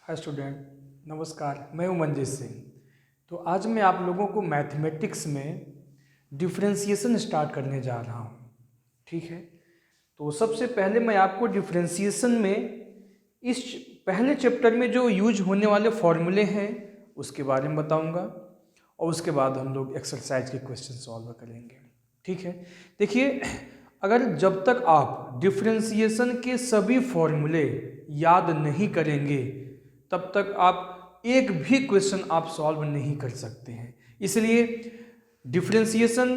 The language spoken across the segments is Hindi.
हाय स्टूडेंट, नमस्कार। मैं हूं मंजीत सिंह। तो आज मैं आप लोगों को मैथमेटिक्स में डिफरेंशिएशन स्टार्ट करने जा रहा हूं। ठीक है, तो सबसे पहले मैं आपको डिफरेंशिएशन में इस पहले चैप्टर में जो यूज होने वाले फॉर्मूले हैं उसके बारे में बताऊंगा और उसके बाद हम लोग एक्सरसाइज के क्वेश्चन सॉल्व करेंगे। ठीक है, देखिए, अगर जब तक आप डिफरेंशिएशन के सभी फॉर्मूले याद नहीं करेंगे तब तक आप एक भी क्वेश्चन आप सॉल्व नहीं कर सकते हैं। इसलिए डिफरेंशिएशन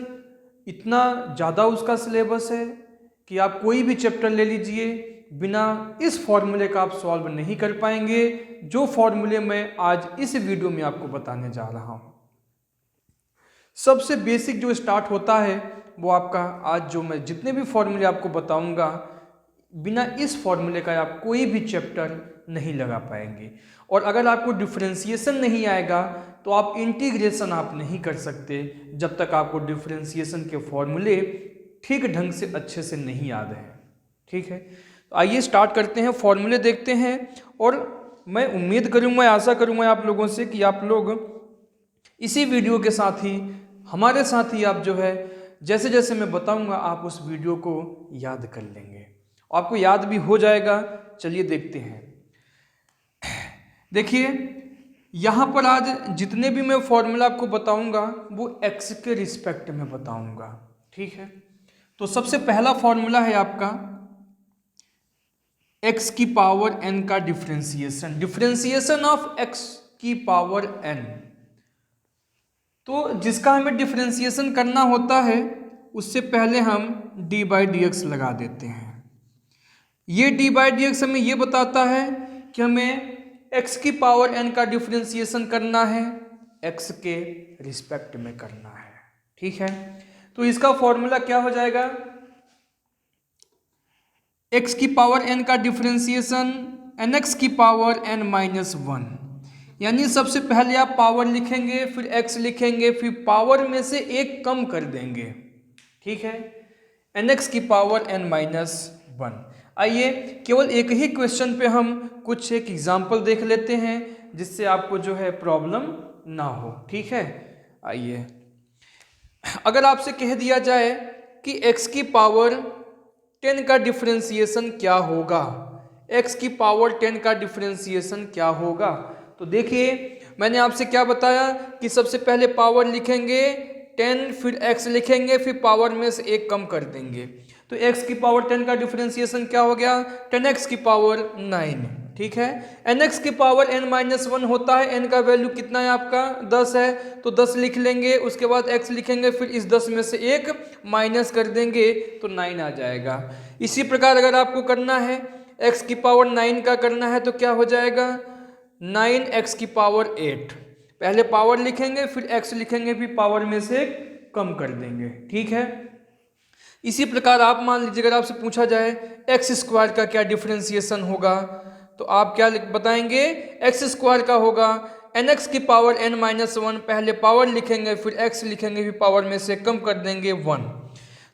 इतना ज़्यादा उसका सिलेबस है कि आप कोई भी चैप्टर ले लीजिए, बिना इस फॉर्मूले का आप सॉल्व नहीं कर पाएंगे, जो फॉर्मूले मैं आज इस वीडियो में आपको बताने जा रहा हूँ। सबसे बेसिक जो स्टार्ट होता है वो आपका, आज जो मैं जितने भी फॉर्मूले आपको बताऊंगा, बिना इस फॉर्मूले का आप कोई भी चैप्टर नहीं लगा पाएंगे। और अगर आपको डिफरेंशिएशन नहीं आएगा तो आप इंटीग्रेशन आप नहीं कर सकते जब तक आपको डिफरेंशिएशन के फॉर्मूले ठीक ढंग से अच्छे से नहीं याद हैं। ठीक है, तो आइए स्टार्ट करते हैं, फॉर्मूले देखते हैं। और मैं उम्मीद करूंगा, आशा करूंगा आप लोगों से कि आप लोग इसी वीडियो के साथ ही हमारे साथ ही आप जो है जैसे जैसे मैं बताऊंगा आप उस वीडियो को याद कर लेंगे, आपको याद भी हो जाएगा। चलिए देखते हैं। देखिए, यहाँ पर आज जितने भी मैं फॉर्मूला आपको बताऊंगा वो एक्स के रिस्पेक्ट में बताऊंगा। ठीक है, तो सबसे पहला फॉर्मूला है आपका एक्स की पावर एन का डिफरेंशिएशन, डिफरेंशिएशन ऑफ एक्स की पावर एन। तो जिसका हमें डिफरेंशिएशन करना होता है उससे पहले हम डी बाई डी एक्स लगा देते हैं। ये डी बाई डी एक्स हमें ये बताता है कि हमें x की पावर n का डिफरेंशिएशन करना है, x के रिस्पेक्ट में करना है। ठीक है, तो इसका फॉर्मूला क्या हो जाएगा, x की पावर n का डिफरेंशिएशन nx की पावर n माइनस 1। यानी सबसे पहले आप पावर लिखेंगे, फिर x लिखेंगे, फिर पावर में से एक कम कर देंगे। ठीक है, nx की पावर n माइनस 1। आइए केवल एक ही क्वेश्चन पे हम कुछ एक एग्जाम्पल देख लेते हैं जिससे आपको जो है प्रॉब्लम ना हो। ठीक है, आइए, अगर आपसे कह दिया जाए कि x की पावर 10 का डिफरेंशिएशन क्या होगा, x की पावर 10 का डिफरेंशिएशन क्या होगा, तो देखिए मैंने आपसे क्या बताया कि सबसे पहले पावर लिखेंगे 10, फिर x लिखेंगे, फिर पावर में से एक कम कर देंगे। तो x की पावर 10 का डिफरेंशिएशन क्या हो गया, 10x की पावर 9। ठीक है, nx की पावर n माइनस 1 होता है, n का वैल्यू कितना है आपका 10 है, तो 10 लिख लेंगे, उसके बाद x लिखेंगे, फिर इस 10 में से एक माइनस कर देंगे तो 9 आ जाएगा। इसी प्रकार अगर आपको करना है x की पावर 9 का करना है तो क्या हो जाएगा, 9x की पावर 8। पहले पावर लिखेंगे, फिर x लिखेंगे, फिर पावर में से कम कर देंगे। ठीक है, इसी प्रकार आप मान लीजिए अगर आपसे पूछा जाए एक्स स्क्वायर का क्या डिफरेंशिएशन होगा, तो आप क्या बताएंगे, एक्स स्क्वायर का होगा nx की पावर n माइनस 1। पहले पावर लिखेंगे, फिर x लिखेंगे, फिर पावर में से कम कर देंगे 1।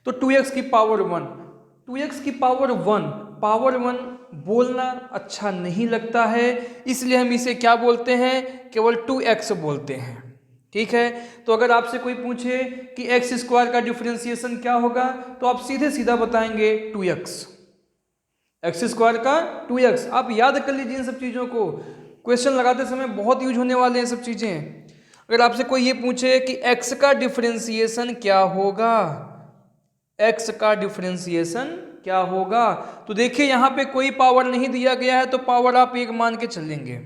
तो 2x की पावर 1, 2x की पावर 1, पावर 1 बोलना अच्छा नहीं लगता है, इसलिए हम इसे क्या बोलते हैं, केवल 2x बोलते हैं। ठीक है, तो अगर आपसे कोई पूछे कि एक्स स्क्वायर का डिफरेंशिएशन क्या होगा तो आप सीधे सीधा बताएंगे 2x, एक्स स्क्वायर का 2x। आप याद कर लीजिए इन सब चीज़ों को, क्वेश्चन लगाते समय बहुत यूज होने वाले हैं सब चीज़ें। अगर आपसे कोई ये पूछे कि x का डिफरेंशिएशन क्या होगा, x का डिफरेंशिएशन क्या होगा, तो देखिए यहाँ पे कोई पावर नहीं दिया गया है तो पावर आप एक मान के चलेंगे।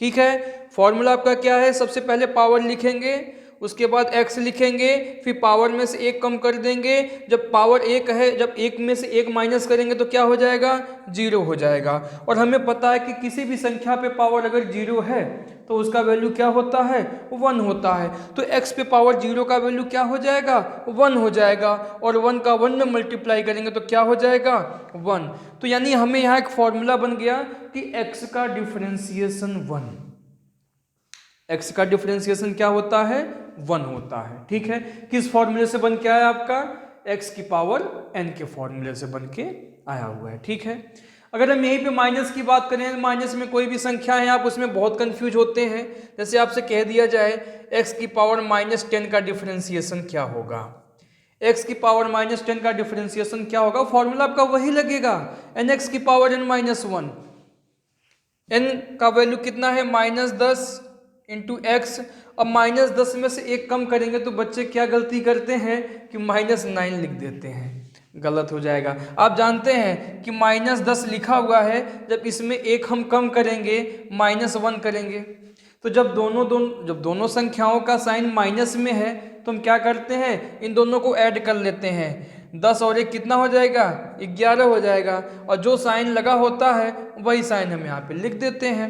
ठीक है, फॉर्मूला आपका क्या है, सबसे पहले पावर लिखेंगे, उसके बाद x लिखेंगे, फिर पावर में से एक कम कर देंगे। जब पावर एक है, जब एक में से एक माइनस करेंगे तो क्या हो जाएगा, 0 हो जाएगा। और हमें पता है कि किसी भी संख्या पे पावर अगर 0 है तो उसका वैल्यू क्या होता है, 1 होता है। तो x पे पावर 0 का वैल्यू क्या हो जाएगा, 1 हो जाएगा, और 1 का 1 में मल्टीप्लाई करेंगे तो क्या हो जाएगा, 1। तो यानी हमें यहाँ एक फॉर्मूला बन गया कि x का डिफरेंशिएशन 1, x का डिफरेंशिएशन क्या होता है, 1 होता है। ठीक है, किस फॉर्मूले से बन के आया आपका, x की पावर n के फॉर्मूले से बन के आया हुआ है। ठीक है, अगर हम यहीं पे माइनस की बात करें, माइनस में कोई भी संख्या है आप उसमें बहुत कंफ्यूज होते हैं। जैसे आपसे कह दिया जाए x की पावर -10 का डिफरेंशिएशन क्या होगा, x की पावर -10 का डिफरेंशिएशन क्या होगा, फॉर्मूला आपका वही लगेगा nx की पावर n-1। n का वैल्यू कितना है -10 इंटू एक्स। अब -10 में से एक कम करेंगे तो बच्चे क्या गलती करते हैं कि -9 लिख देते हैं, गलत हो जाएगा। आप जानते हैं कि -10 लिखा हुआ है, जब इसमें एक हम कम करेंगे -1 करेंगे, तो जब दोनों संख्याओं का साइन माइनस में है तो हम क्या करते हैं, इन दोनों को ऐड कर लेते हैं। 10 और 1 कितना हो जाएगा, 11 हो जाएगा, और जो साइन लगा होता है वही साइन हम यहाँ पे लिख देते हैं।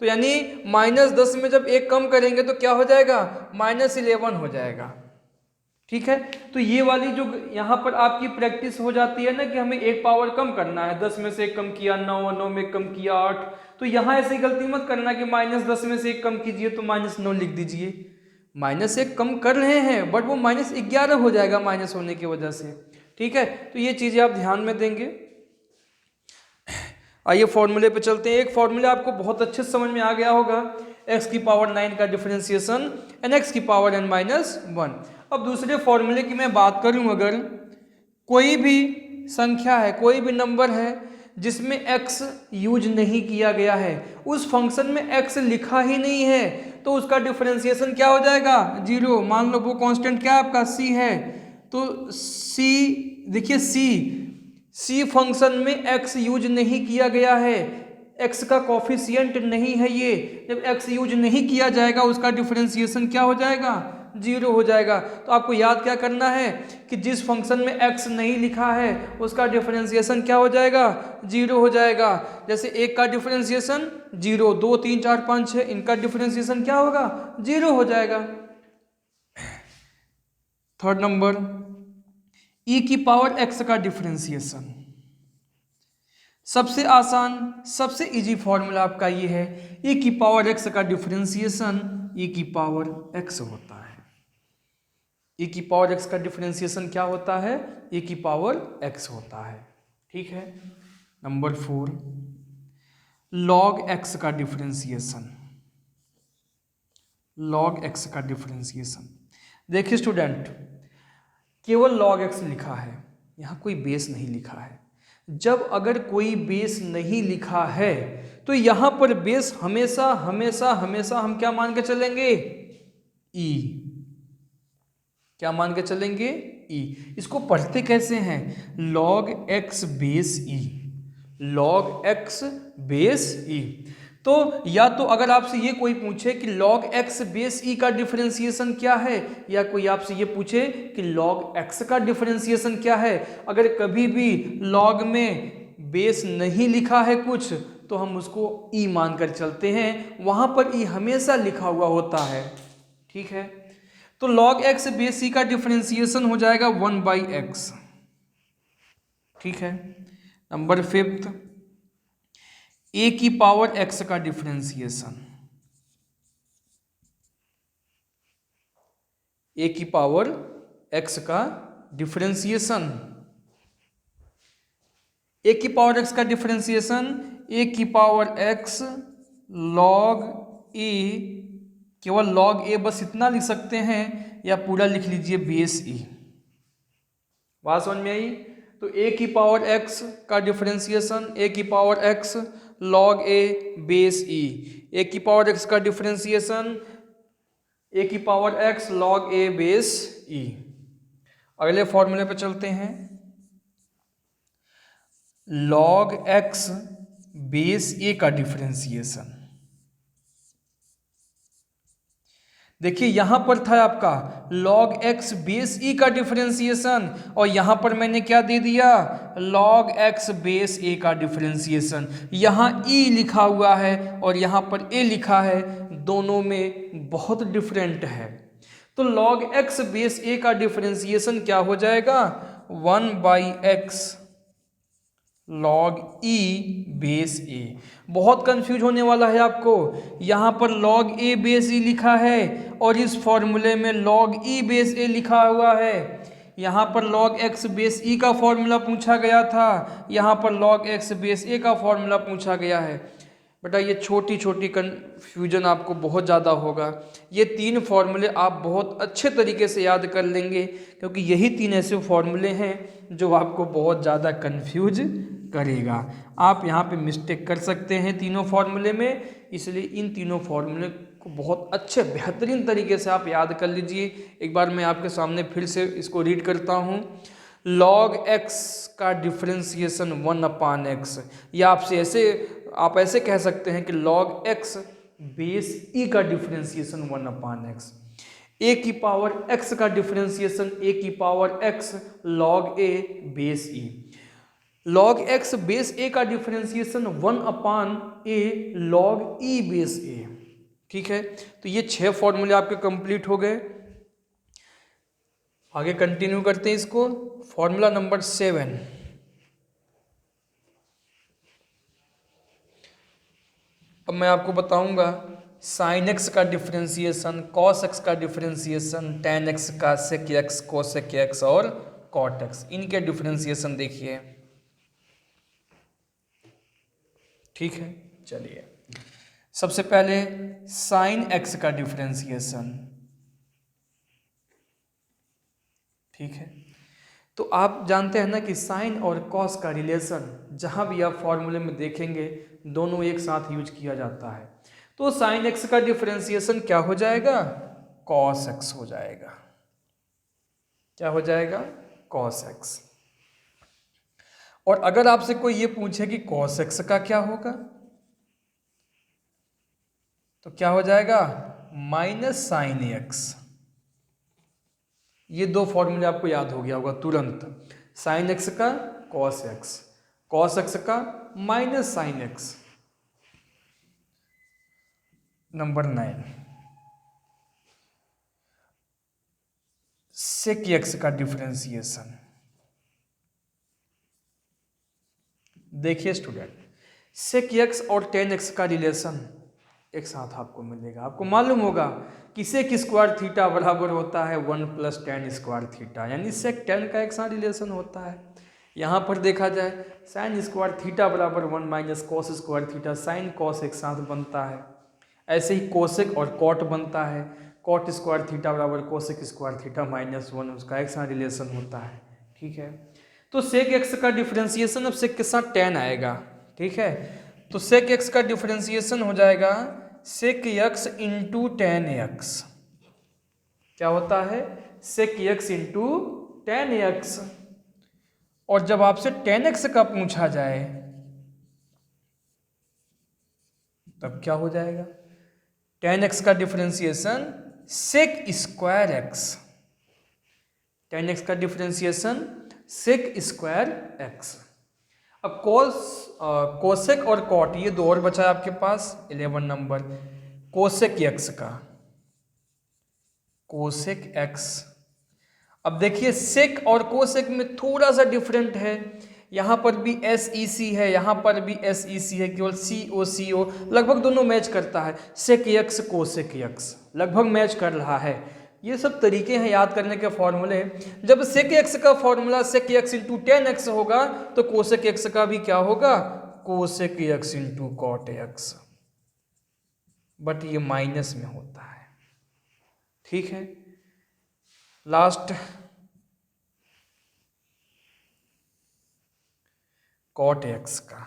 तो यानी -10 में जब एक कम करेंगे तो क्या हो जाएगा, -11 हो जाएगा। ठीक है, तो ये वाली जो यहाँ पर आपकी प्रैक्टिस हो जाती है ना कि हमें एक पावर कम करना है, 10 में से एक कम किया 9, 9 में कम किया 8, तो यहाँ ऐसी गलती मत करना कि -10 में से एक कम कीजिए तो -9 लिख दीजिए। -1 कम कर रहे हैं बट वो -11 हो जाएगा माइनस होने की वजह से। ठीक है, तो ये चीज़ें आप ध्यान में देंगे। आइए फॉर्मूले पे चलते हैं। एक फॉर्मूले आपको बहुत अच्छे से समझ में आ गया होगा, x की पावर 9 का डिफरेंशिएशन nx की पावर n-1। अब दूसरे फॉर्मूले की मैं बात करूं, अगर कोई भी संख्या है, कोई भी नंबर है जिसमें x यूज नहीं किया गया है, उस फंक्शन में x लिखा ही नहीं है, तो उसका डिफरेंशिएशन क्या हो जाएगा, 0। मान लो वो कांस्टेंट क्या आपका c है, तो c देखिए c फंक्शन में x यूज नहीं किया गया है, x का कॉफिशिएंट नहीं है ये। जब x यूज नहीं किया जाएगा उसका डिफरेंशिएशन क्या हो जाएगा, 0 हो जाएगा। तो आपको याद क्या करना है कि जिस फंक्शन में x नहीं लिखा है उसका डिफरेंशिएशन क्या हो जाएगा, 0 हो जाएगा। जैसे 1 का डिफरेंशिएशन 0, 2, 3, 4, 5, 6 इनका डिफरेंशिएशन क्या होगा, 0 हो जाएगा। थर्ड नंबर, e की पावर x का डिफरेंशिएशन। सबसे आसान, सबसे इजी फॉर्मूला आपका ये है, e की पावर x का डिफरेंशिएशन e की पावर x होता है। e की पावर x का डिफरेंशिएशन क्या होता है, e की पावर x होता है। ठीक है, नंबर 4, log x का डिफरेंशिएशन। log x का डिफरेंशिएशन, देखिए स्टूडेंट, केवल log x लिखा है, यहाँ कोई बेस नहीं लिखा है। जब अगर कोई बेस नहीं लिखा है तो यहाँ पर बेस हमेशा हमेशा हमेशा हम क्या मान के चलेंगे, e। क्या मान के चलेंगे, e। इसको पढ़ते कैसे हैं, log x base e, log x base e। तो या तो अगर आपसे ये कोई पूछे कि log x बेस e का डिफरेंशिएशन क्या है, या कोई आपसे ये पूछे कि log x का डिफरेंशिएशन क्या है, अगर कभी भी log में बेस नहीं लिखा है कुछ तो हम उसको e मान कर चलते हैं, वहां पर e हमेशा लिखा हुआ होता है। ठीक है, तो log x बेस e का डिफरेंशिएशन हो जाएगा 1/x। ठीक है, नंबर 5, a की पावर x का डिफरेंशिएशन। a की पावर x का डिफरेंशिएशन, a की पावर x का डिफरेंशिएशन, a की पावर x log a, केवल log a बस इतना लिख सकते हैं, या पूरा लिख लीजिए बेस e। बात समझ में आई? तो a की पावर x का डिफरेंशिएशन, a की power x log a base e, a की पावर x का डिफरेंशिएशन a की power x log a base e। अगले फॉर्मूले पे चलते हैं, log x बेस a का डिफरेंशिएशन। देखिए यहां पर था आपका log x बेस e का डिफरेंशिएशन, और यहां पर मैंने क्या दे दिया, log x बेस a का डिफरेंशिएशन। यहां e लिखा हुआ है और यहां पर a लिखा है, दोनों में बहुत डिफरेंट है। तो log x बेस a का डिफरेंशिएशन क्या हो जाएगा, 1/x log e base a। बहुत कंफ्यूज होने वाला है आपको, यहाँ पर log a बेस e लिखा है और इस फॉर्मूले में log e बेस a लिखा हुआ है। यहाँ पर log x बेस e का फॉर्मूला पूछा गया था, यहाँ पर log x बेस a का फॉर्मूला पूछा गया है। बेटा ये छोटी छोटी कन्फ्यूजन आपको बहुत ज़्यादा होगा। ये 3 फॉर्मूले आप बहुत अच्छे तरीके से याद कर लेंगे, क्योंकि यही 3 ऐसे फॉर्मूले हैं जो आपको बहुत ज़्यादा कन्फ्यूज करेगा। आप यहाँ पे मिस्टेक कर सकते हैं तीनों फॉर्मूले में, इसलिए इन तीनों फॉर्मूले को बहुत अच्छे बेहतरीन तरीके से आप याद कर लीजिए। एक बार मैं आपके सामने फिर से इसको रीड करता हूँ। log x का डिफ्रेंसिएशन 1/x, या आप ऐसे कह सकते हैं कि log x बेस e का डिफ्रेंसिएशन 1/x, a की पावर x का डिफ्रेंसिएशन a की power x log a base e, log x base a का differentiation 1/a log e base a। ठीक है, तो ये 6 फॉर्मूले आपके कंप्लीट हो गए। आगे कंटिन्यू करते हैं इसको। फॉर्मूला नंबर 7, अब मैं आपको बताऊंगा साइन एक्स का डिफरेंशिएशन, कॉस एक्स का डिफरेंशिएशन, टेन एक्स का सेक एक्स, कोसेक एक्स और कॉट एक्स, इनके डिफरेंशिएशन देखिए। ठीक है, चलिए सबसे पहले साइन एक्स का डिफरेंशिएशन। ठीक है, तो आप जानते हैं ना कि साइन और कॉस का रिलेशन जहां भी आप फॉर्मूले में देखेंगे दोनों एक साथ यूज किया जाता है। तो साइन एक्स का डिफरेंशिएशन क्या हो जाएगा? कॉस एक्स हो जाएगा। क्या हो जाएगा? Cos x. और अगर आपसे कोई ये पूछे कि कॉस एक्स का क्या होगा, तो क्या हो जाएगा? Minus sine x. ये 2 फॉर्मूले आपको याद हो गया होगा तुरंत। साइन एक्स का कॉस एक्स, कॉस एक्स का minus sine x. Number 9, sec x का डिफरेंशिएशन। देखिए स्टूडेंट, सेक एक्स और टेन एक्स का रिलेशन एक साथ आपको मिलेगा। आपको मालूम होगा कि सेक स्क्वायर थीटा बराबर होता है 1 + tan स्क्वायर थीटा, यानी सेक टेन का एक साथ रिलेशन होता है। यहाँ पर देखा जाए साइन स्क्वायर थीटा बराबर 1 - cos square theta, sine cos एक साथ बनता है। ऐसे ही कोसेक और कॉट बनता है, कॉट स्क्वायर थीटा बराबर कोसेक स्क्वायर थीटा -1, उसका एक साथ रिलेशन होता है। ठीक है, तो सेक एक्स का डिफरेंशिएशन अब सेक के साथ टेन आएगा। ठीक है, तो सेक एक्स का डिफरेंशिएशन हो जाएगा sec x into tan x. क्या होता है? Sec x into tan x. और जब आपसे टेन एक्स का पूछा जाए तब क्या हो जाएगा? टेन एक्स का differentiation sec square x. Tan x का डिफरेंशिएशन सेक स्क्वायर एक्स। अब कोसेक और कॉट, ये 2 और बचा है आपके पास। 11 नंबर कोसेक एक्स का, कोसेक एक्स। अब देखिए सेक और कोसेक में थोड़ा सा डिफरेंट है। यहाँ पर भी SEC है, यहाँ पर भी SEC है, केवल CO लगभग दोनों मैच करता है। सेक एक्स कोसेक एक्स लगभग मैच कर रहा है। ये सब तरीके हैं याद करने के फॉर्मूले। जब सेक एक्स का formula sec x into tan x होगा तो कोसेक एक्स का भी क्या होगा? Cosec x into cot x, but ये माइनस में होता है। ठीक है, लास्ट कॉट एक्स का।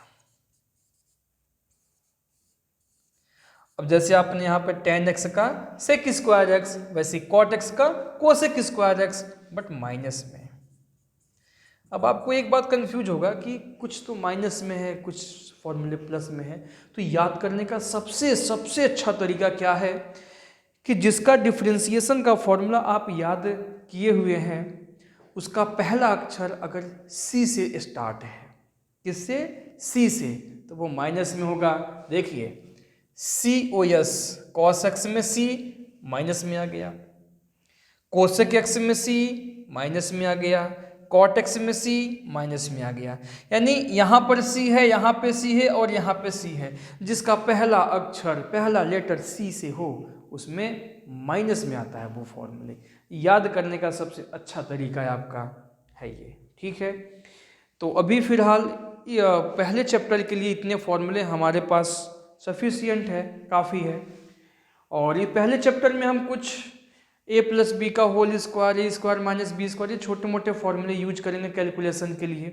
अब जैसे आपने यहाँ पे टेन एक्स का सेक स्क्वायर एक्स, वैसे कॉट एक्स का cosec square x, but minus में। अब आपको एक बात कंफ्यूज होगा कि कुछ तो माइनस में है, कुछ फॉर्मूले प्लस में है। तो याद करने का सबसे अच्छा तरीका क्या है कि जिसका डिफरेंशिएशन का फॉर्मूला आप याद किए हुए हैं उसका पहला अक्षर अगर C से स्टार्ट है, किससे? C से, तो वो माइनस में होगा। देखिए COS, कॉस एक्स में C माइनस में आ गया, कोसेक एक्स में C माइनस में आ गया, कॉट एक्स में C माइनस में आ गया। यानी यहाँ पर C है, यहाँ पे C है और यहाँ पे C है। जिसका पहला अक्षर, पहला लेटर C से हो उसमें माइनस में आता है वो फॉर्मूले। याद करने का सबसे अच्छा तरीका है आपका है ये, ठीक है। तो अभी फिलहाल पहले चैप्टर के लिए इतने फॉर्मूले हमारे पास सफिशियंट है, काफ़ी है। और ये पहले चैप्टर में हम कुछ a+b का whole square, a square minus B square, ये छोटे मोटे फॉर्मूले यूज करेंगे कैलकुलेशन के लिए।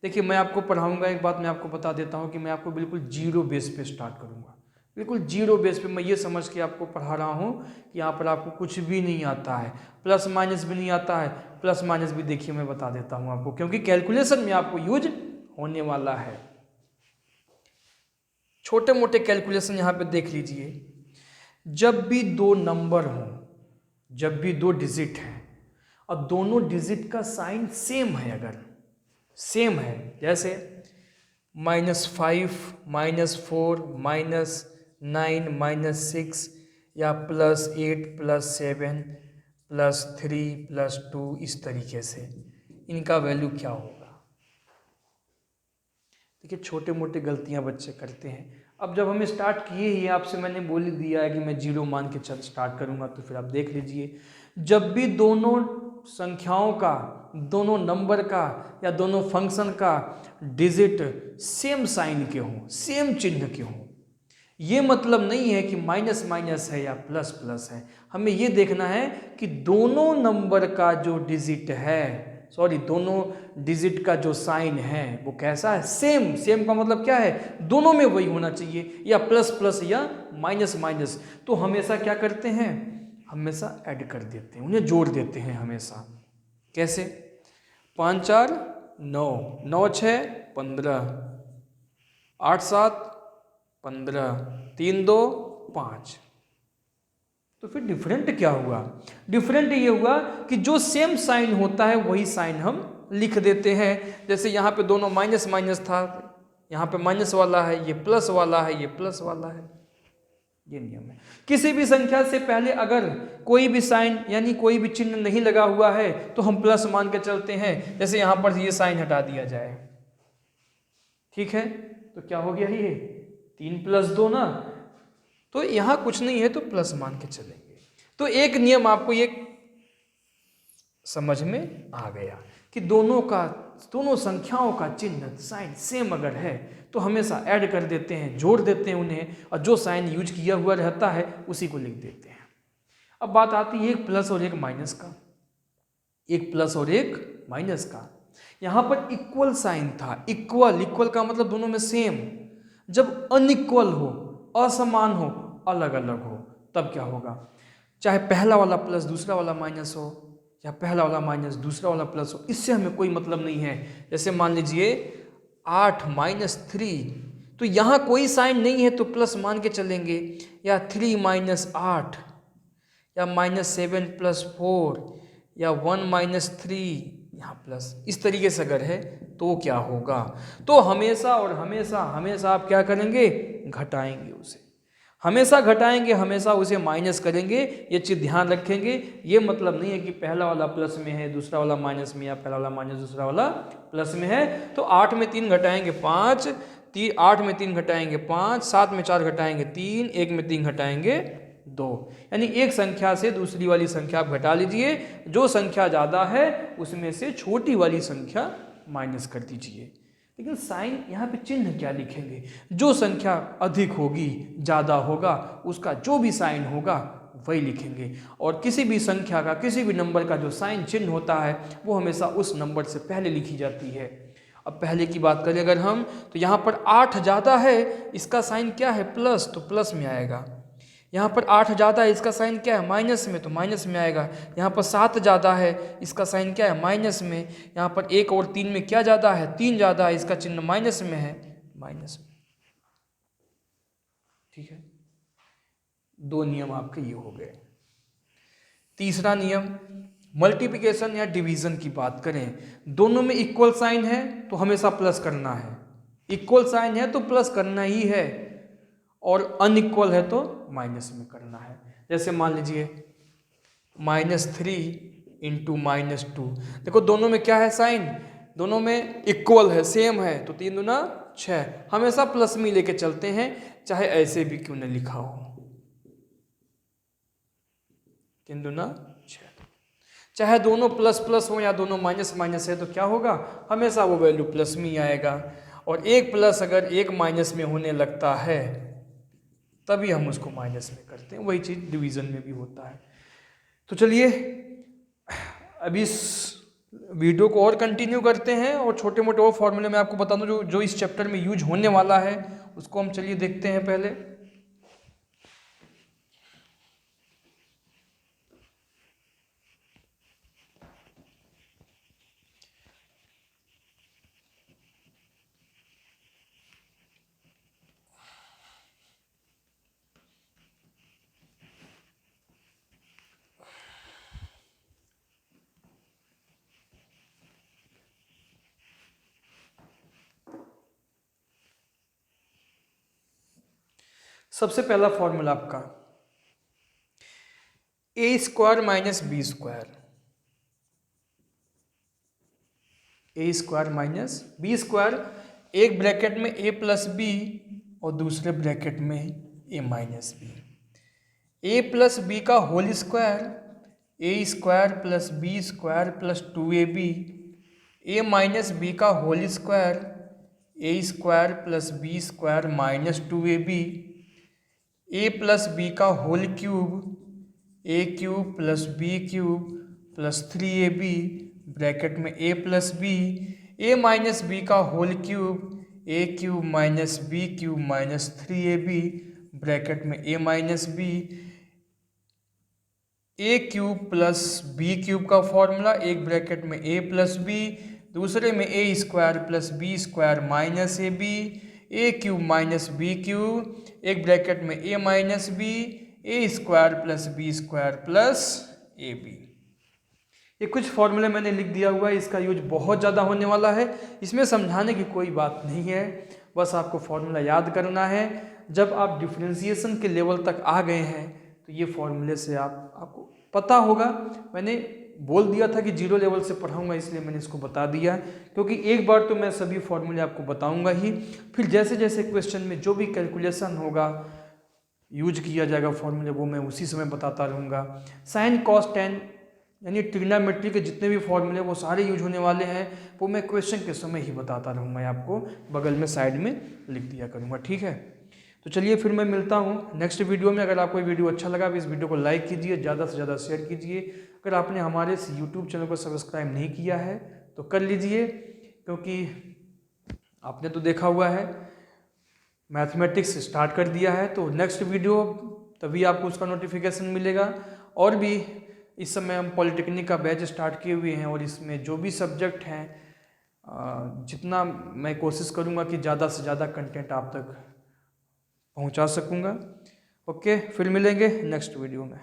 देखिए मैं आपको पढ़ाऊंगा, एक बात मैं आपको बता देता हूँ कि मैं आपको बिल्कुल जीरो बेस पे स्टार्ट करूँगा, बिल्कुल जीरो बेस पे। मैं ये समझ के आपको पढ़ा रहा हूँ कि यहाँ पर आपको कुछ भी नहीं आता है, प्लस माइनस भी नहीं आता है। प्लस माइनस भी देखिए मैं बता देता हूँ आपको, क्योंकि कैलकुलेशन में आपको यूज होने वाला है। छोटे मोटे कैलकुलेशन यहाँ पे देख लीजिए। जब भी दो नंबर हों, जब भी दो डिजिट हैं और दोनों डिजिट का साइन सेम है, अगर सेम है, जैसे -5 -4 -9 -6 या +8 +7 +3 +2, इस तरीके से इनका वैल्यू क्या होगा। देखिए छोटे मोटे गलतियां बच्चे करते हैं। अब जब हमें स्टार्ट किए ही, आपसे मैंने बोल ही दिया है कि मैं जीरो मान के चल स्टार्ट करूंगा, तो फिर आप देख लीजिए। जब भी दोनों संख्याओं का, दोनों नंबर का या दोनों फंक्शन का डिजिट सेम साइन के हों, सेम चिन्ह के हों, ये मतलब नहीं है कि माइनस माइनस है या प्लस प्लस है। हमें ये देखना है कि दोनों नंबर का जो डिजिट है, दोनों डिजिट का जो साइन है वो कैसा है, सेम। सेम का मतलब क्या है, दोनों में वही होना चाहिए, या प्लस प्लस या माइनस माइनस। तो हमेशा क्या करते हैं, हमेशा ऐड कर देते हैं, उन्हें जोड़ देते हैं हमेशा। कैसे, 5 4 9, 9 6 15, 8 7 15, 3 2 5। तो फिर डिफरेंट क्या हुआ, डिफरेंट ये हुआ कि जो सेम साइन होता है वही साइन हम लिख देते हैं। जैसे यहाँ पे दोनों माइनस माइनस था, यहाँ पे माइनस वाला है, ये प्लस वाला है, ये प्लस वाला है, ये नियम है। किसी भी संख्या से पहले अगर कोई भी साइन यानी कोई भी चिन्ह नहीं लगा हुआ है तो हम प्लस मान के चलते हैं। जैसे यहाँ पर ये साइन हटा दिया जाए, ठीक है, तो क्या हो गया, ये 3 + 2 ना, तो यहां कुछ नहीं है तो प्लस मान के चलेंगे। तो एक नियम आपको ये समझ में आ गया कि दोनों संख्याओं का चिन्ह साइन सेम अगर है तो हमेशा ऐड कर देते हैं, जोड़ देते हैं उन्हें, और जो साइन यूज किया हुआ रहता है उसी को लिख देते हैं। अब बात आती है एक प्लस और एक माइनस का, एक प्लस और एक माइनस का। यहां पर इक्वल साइन था, इक्वल, इक्वल का मतलब दोनों में सेम। जब अनइक्वल हो, असमान हो, अलग अलग हो, तब क्या होगा, चाहे पहला वाला प्लस दूसरा वाला माइनस हो या पहला वाला माइनस दूसरा वाला प्लस हो, इससे हमें कोई मतलब नहीं है। जैसे मान लीजिए 8 -3, तो यहाँ कोई साइन नहीं है तो प्लस मान के चलेंगे, या 3 -8 या -7 + 4 या 1 -3 यहाँ प्लस, इस तरीके से अगर है तो क्या होगा, तो हमेशा और हमेशा हमेशा आप क्या करेंगे, घटाएंगे उसे, हमेशा घटाएंगे, हमेशा उसे माइनस करेंगे। ये चीज़ ध्यान रखेंगे। ये मतलब नहीं है कि पहला वाला प्लस में है दूसरा वाला माइनस में, या पहला वाला माइनस दूसरा वाला प्लस में है। तो 8 में 3 घटाएंगे 5, 8 में 3 घटाएंगे 5, 7 में 4 घटाएंगे 3, 1 में 3 घटाएंगे 2, यानी एक संख्या से दूसरी वाली संख्या आप घटा लीजिए। जो संख्या ज़्यादा है उसमें से छोटी वाली संख्या माइनस कर दीजिए। लेकिन साइन यहाँ पे चिन्ह क्या लिखेंगे, जो संख्या अधिक होगी, ज़्यादा होगा, उसका जो भी साइन होगा वही लिखेंगे। और किसी भी संख्या का, किसी भी नंबर का जो साइन चिन्ह होता है वो हमेशा उस नंबर से पहले लिखी जाती है। अब पहले की बात करें अगर हम, तो यहाँ पर 8 ज़्यादा है, इसका साइन क्या है, प्लस, तो प्लस में आएगा। यहाँ पर 8 ज़्यादा है, इसका साइन क्या है, माइनस में, तो माइनस में आएगा। यहाँ पर 7 ज़्यादा है, इसका साइन क्या है, माइनस में। यहाँ पर 1 और 3 में क्या ज़्यादा है, 3 ज़्यादा है, इसका चिन्ह माइनस में है, माइनस में। ठीक है, 2 नियम आपके ये हो गए। तीसरा नियम, मल्टीप्लिकेशन या डिवीजन की बात करें, दोनों में इक्वल साइन है तो हमेशा प्लस करना है, इक्वल साइन है तो प्लस करना ही है, और अनइक्वल है तो माइनस में करना है। जैसे मान लीजिए -3 × -2, देखो दोनों में क्या है साइन, दोनों में इक्वल है, सेम है, तो 3 दूना 6, हमेशा प्लस में लेके चलते हैं, चाहे ऐसे भी क्यों न लिखा हो, 3 दूना 6। चाहे दोनों प्लस प्लस हो या दोनों माइनस माइनस है तो क्या होगा, हमेशा वो वैल्यू प्लस में ही आएगा। और एक प्लस अगर एक माइनस में होने लगता है तभी हम उसको माइनस में करते हैं, वही चीज़ डिवीज़न में भी होता है। तो चलिए अभी इस वीडियो को और कंटिन्यू करते हैं और छोटे मोटे और फॉर्मूले मैं आपको बता दूं जो इस चैप्टर में यूज होने वाला है उसको हम चलिए देखते हैं पहले। सबसे पहला फॉर्मूला आपका A square minus B square, A square minus B square, एक ब्रैकेट में ए प्लस बी और दूसरे ब्रैकेट में A minus B. A plus B का whole square, A square plus B square plus 2ab, A minus B का whole square, A square plus B square minus 2ab, A plus B का whole cube, A cube plus B cube plus 3ab bracket में A plus B, A minus B का whole cube, A cube minus B cube minus 3ab bracket में A minus B, A cube plus B cube का फॉर्मूला, एक ब्रैकेट में ए प्लस बी, दूसरे में A square plus B square minus A B, A cube minus B cube, एक ब्रैकेट में A minus B, A square plus B square plus A B. ये कुछ फॉर्मूले मैंने लिख दिया हुआ है, इसका यूज बहुत ज़्यादा होने वाला है, इसमें समझाने की कोई बात नहीं है, बस आपको फॉर्मूला याद करना है। जब आप डिफरेंशिएशन के लेवल तक आ गए हैं तो ये फॉर्मूले से आपको पता होगा। मैंने बोल दिया था कि जीरो लेवल से पढ़ाऊंगा, इसलिए मैंने इसको बता दिया, क्योंकि एक बार तो मैं सभी फॉर्मूले आपको बताऊंगा ही, फिर जैसे जैसे क्वेश्चन में जो भी कैलकुलेशन होगा यूज किया जाएगा फॉर्मूले, वो मैं उसी समय बताता रहूँगा। साइन कॉस टेन यानी ट्रिग्नोमेट्री के जितने भी फॉर्मूले वो सारे यूज होने वाले हैं, वो मैं क्वेश्चन के समय ही बताता रहूँगा, आपको बगल में साइड में लिख दिया करूँगा, ठीक है। तो चलिए फिर मैं मिलता हूँ नेक्स्ट वीडियो में। अगर आपको वीडियो अच्छा लगा तो इस वीडियो को लाइक कीजिए, ज़्यादा से ज़्यादा शेयर कीजिए। अगर आपने हमारे इस यूट्यूब चैनल को सब्सक्राइब नहीं किया है तो कर लीजिए, क्योंकि आपने तो देखा हुआ है मैथमेटिक्स स्टार्ट कर दिया है, तो नेक्स्ट वीडियो तभी आपको उसका नोटिफिकेशन मिलेगा। और भी इस समय हम पॉलिटेक्निक का बैच स्टार्ट किए हुए हैं और इसमें जो भी सब्जेक्ट हैं जितना मैं कोशिश करूँगा कि ज़्यादा से ज़्यादा कंटेंट आप तक पहुंचा सकूंगा। ओके, फिर मिलेंगे नेक्स्ट वीडियो में।